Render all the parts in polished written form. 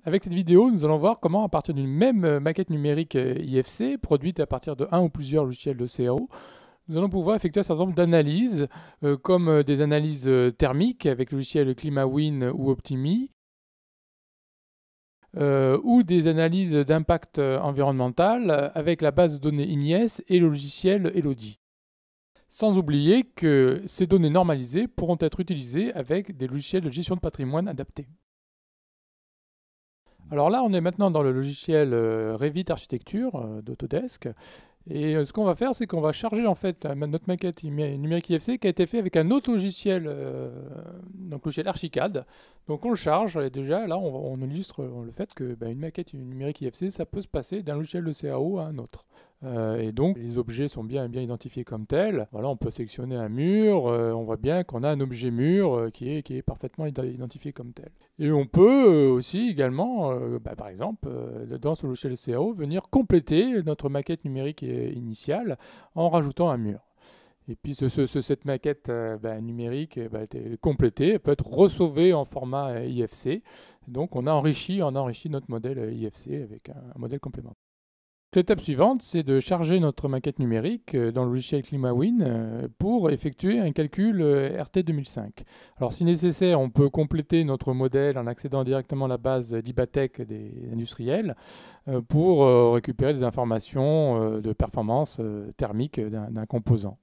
Avec cette vidéo, nous allons voir comment, à partir d'une même maquette numérique IFC, produite à partir de un ou plusieurs logiciels de CAO, nous allons pouvoir effectuer un certain nombre d'analyses, comme des analyses thermiques avec le logiciel ClimaWin ou Optimi, ou des analyses d'impact environnemental avec la base de données INIES et le logiciel Elodie. Sans oublier que ces données normalisées pourront être utilisées avec des logiciels de gestion de patrimoine adaptés. Alors là, on est maintenant dans le logiciel Revit Architecture d'Autodesk. Et ce qu'on va faire, c'est qu'on va charger en fait notre maquette numérique IFC qui a été fait avec un autre logiciel, donc logiciel Archicad. Donc on le charge et déjà là on illustre le fait que une maquette numérique IFC, ça peut se passer d'un logiciel de CAO à un autre. Et donc les objets sont bien identifiés comme tels. Voilà, on peut sélectionner un mur, on voit bien qu'on a un objet mur qui est parfaitement identifié comme tel. Et on peut aussi également, par exemple, dans ce logiciel CAO, venir compléter notre maquette numérique initiale en rajoutant un mur. Et puis cette maquette numérique est complétée, elle peut être resauvée en format IFC. Donc on a enrichi notre modèle IFC avec un modèle complémentaire. L'étape suivante, c'est de charger notre maquette numérique dans le logiciel ClimaWin pour effectuer un calcul RT 2005. Alors si nécessaire, on peut compléter notre modèle en accédant directement à la base d'Ibatec des industriels pour récupérer des informations de performance thermique d'un composant.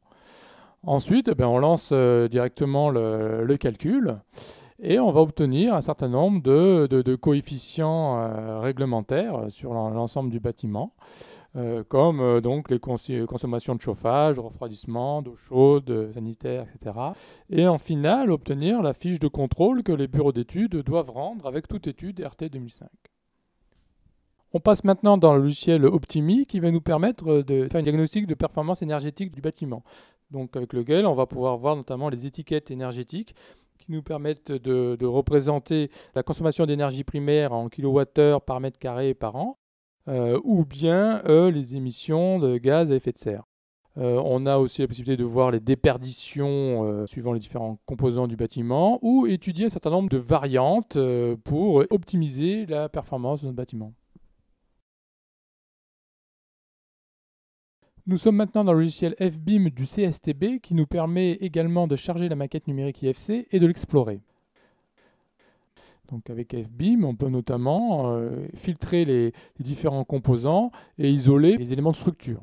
Ensuite, on lance directement le calcul et on va obtenir un certain nombre de coefficients réglementaires sur l'ensemble du bâtiment, comme donc les consommations de chauffage, de refroidissement, d'eau chaude, sanitaire, etc. Et en final, obtenir la fiche de contrôle que les bureaux d'études doivent rendre avec toute étude RT 2005. On passe maintenant dans le logiciel Optimi qui va nous permettre de faire un diagnostic de performance énergétique du bâtiment. Donc avec lequel on va pouvoir voir notamment les étiquettes énergétiques qui nous permettent de représenter la consommation d'énergie primaire en kWh par mètre carré par an, ou bien les émissions de gaz à effet de serre. On a aussi la possibilité de voir les déperditions suivant les différents composants du bâtiment, ou étudier un certain nombre de variantes pour optimiser la performance de notre bâtiment. Nous sommes maintenant dans le logiciel FBIM du CSTB qui nous permet également de charger la maquette numérique IFC et de l'explorer. Donc avec FBIM, on peut notamment filtrer les différents composants et isoler les éléments de structure.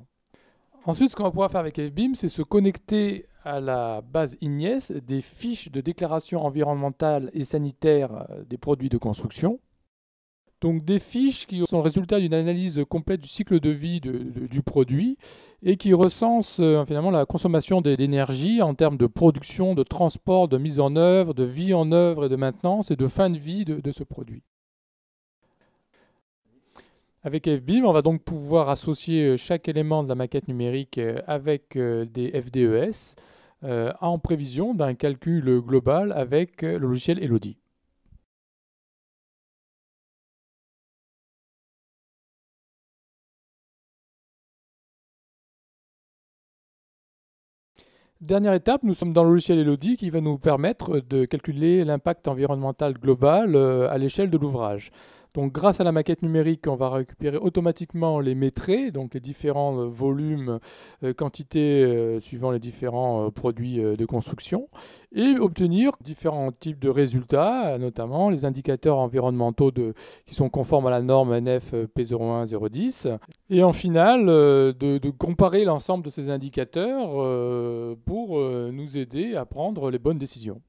Ensuite, ce qu'on va pouvoir faire avec FBIM, c'est se connecter à la base INIES des fiches de déclaration environnementale et sanitaire des produits de construction. Donc des fiches qui sont le résultat d'une analyse complète du cycle de vie du produit et qui recensent finalement la consommation d'énergie en termes de production, de transport, de mise en œuvre, de vie en œuvre et de maintenance et de fin de vie de ce produit. Avec FBIM, on va donc pouvoir associer chaque élément de la maquette numérique avec des FDES en prévision d'un calcul global avec le logiciel Elodie. Dernière étape, nous sommes dans le logiciel Elodie qui va nous permettre de calculer l'impact environnemental global à l'échelle de l'ouvrage. Donc grâce à la maquette numérique, on va récupérer automatiquement les métrés, donc les différents volumes, quantités suivant les différents produits de construction, et obtenir différents types de résultats, notamment les indicateurs environnementaux qui sont conformes à la norme NF P01010, et en final de comparer l'ensemble de ces indicateurs pour nous aider à prendre les bonnes décisions.